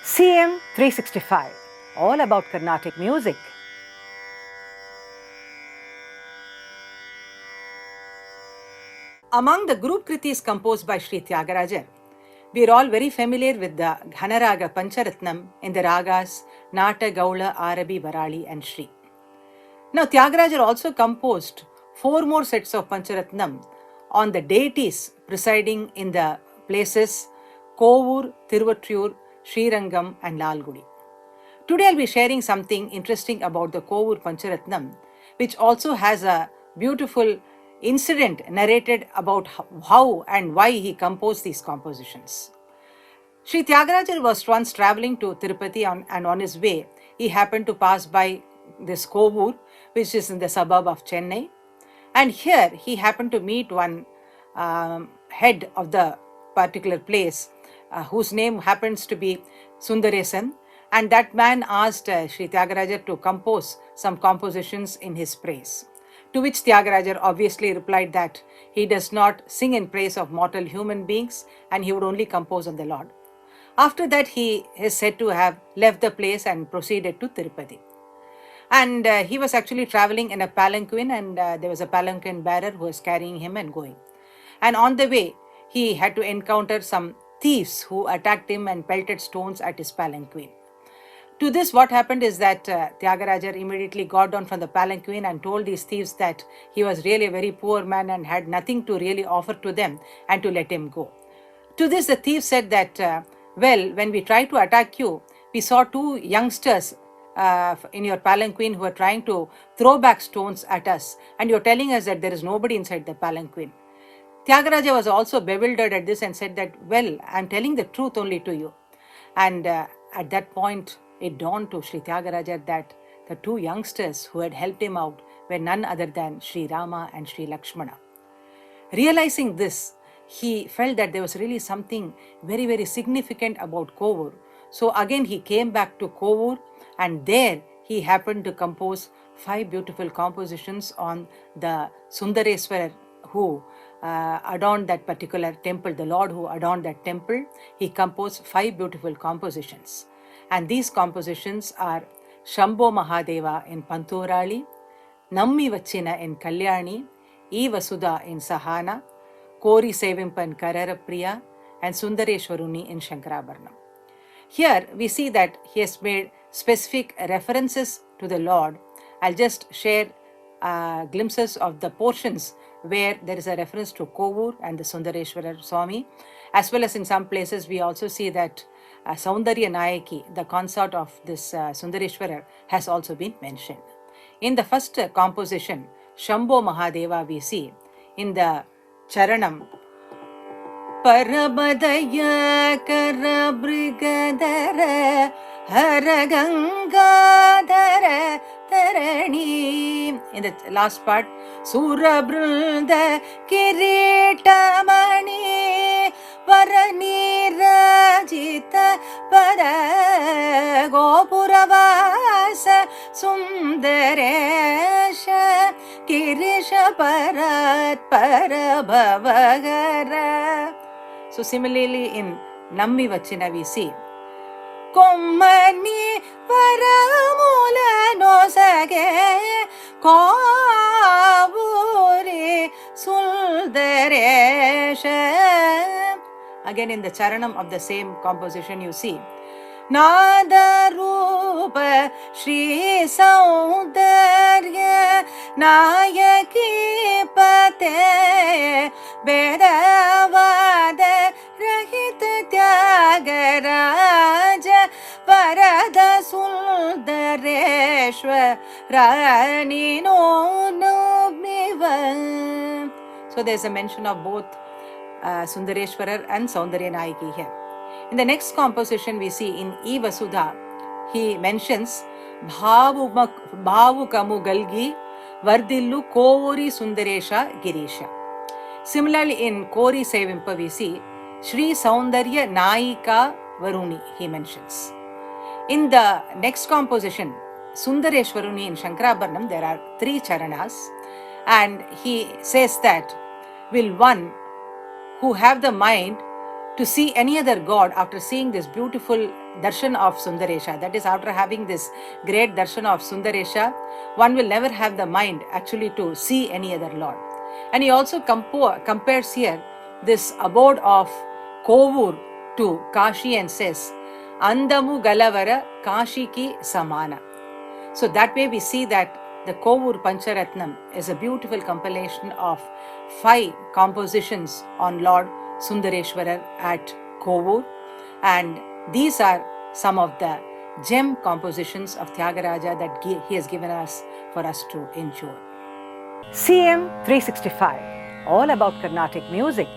CM 365, all about Carnatic music. Among the group kritis composed by Sri Tyagarajar, we are all very familiar with the Ghanaraga Pancharatnam in the ragas Nata, Gaula, Arabi, Varali and Sri. Now Tyagarajar also composed 4 more sets of Pancharatnam on the deities presiding in the places Kovur, Tiruvattrur, Srirangam and Lalgudi. Today I'll be sharing something interesting about the Kovur Pancharatnam, which also has a beautiful incident narrated about how and why he composed these compositions. Sri Tyagarajar was once traveling to Tirupati and on his way, he happened to pass by this Kovur, which is in the suburb of Chennai. And here he happened to meet one head of the particular place, whose name happens to be Sundaresan. And that man asked Sri Tyagarajar to compose some compositions in his praise. To which Tyagarajar obviously replied that he does not sing in praise of mortal human beings and he would only compose on the Lord. After that, he is said to have left the place and proceeded to Tirupati. And he was actually traveling in a palanquin, and there was a palanquin bearer who was carrying him and going. And on the way, he had to encounter some thieves who attacked him and pelted stones at his palanquin. To this, what happened is that Tyagarajar immediately got down from the palanquin and told these thieves that he was really a very poor man and had nothing to really offer to them and to let him go. To this, the thief said that, well, when we tried to attack you, we saw 2 youngsters in your palanquin who were trying to throw back stones at us, and you're telling us that there is nobody inside the palanquin. Tyagaraja was also bewildered at this and said that, well, I'm telling the truth only to you. And at that point, it dawned to Sri Tyagaraja that the 2 youngsters who had helped him out were none other than Sri Rama and Sri Lakshmana. Realizing this, he felt that there was really something very, very significant about Kovur. So again, he came back to Kovur, and there he happened to compose 5 beautiful compositions on the Sundareswarar who adorned that particular temple, the Lord who adorned that temple. He composed 5 beautiful compositions. And these compositions are Shambho Mahadeva in Panturali, Nammi Vachina in Kalyani, E Vasudha in Sahana, Kori Sevimpa in Kararapriya, and Sundareshwaruni in Shankarabharanam. Here we see that he has made specific references to the Lord. I'll just share glimpses of the portions where there is a reference to Kovur and the Sundareshwarar Swami, as well as in some places we also see that Saundarya Nayaki, the consort of this Sundareshwarar, has also been mentioned. In the first composition, Shambho Mahadeva, we see in the Charanam, Parabadaya Karabrigadara Haragangadara Tarani. In the last part, Surabrunda Kiritamani Varani Rajita Pada Gopuravasa Sundaresha Kirisha Parat Parabhavagara. So similarly in Nammi Vachina we see Kommani Paramula Nosage Kovuri Suldaresha. Again in the Charanam of the same composition you see Nada Rupa Shri Saundarya Nayaki Pate Vedavada Rahita Tyagaraja Varada Sundareshwar Rani No Nubniva. So there's a mention of both Sundareshwarar and Saundarya Nayaki here. In the next composition we see in E Vasudha, he mentions Bhavu Kamu Galgi Vardillu Kori Sundaresha Girisha. Similarly in Kori Sevimpa we see Sri Saundarya Nayika Varuni, he mentions. In the next composition, Sundareshwaruni in Shankarabharanam, there are 3 charanas, and he says that, will one who have the mind to see any other god after seeing this beautiful darshan of Sundaresha. That is, after having this great darshan of Sundaresha, one will never have the mind actually to see any other Lord. And he also compares here this abode of Kovur to Kashi and says, Andamu Galavara Kashiki Samana. So that way we see that the Kovur Pancharatnam is a beautiful compilation of 5 compositions on Lord Sundareshwarar at Kovur, and these are some of the gem compositions of Tyagaraja that he has given us for us to enjoy. CM 365, all about Carnatic music.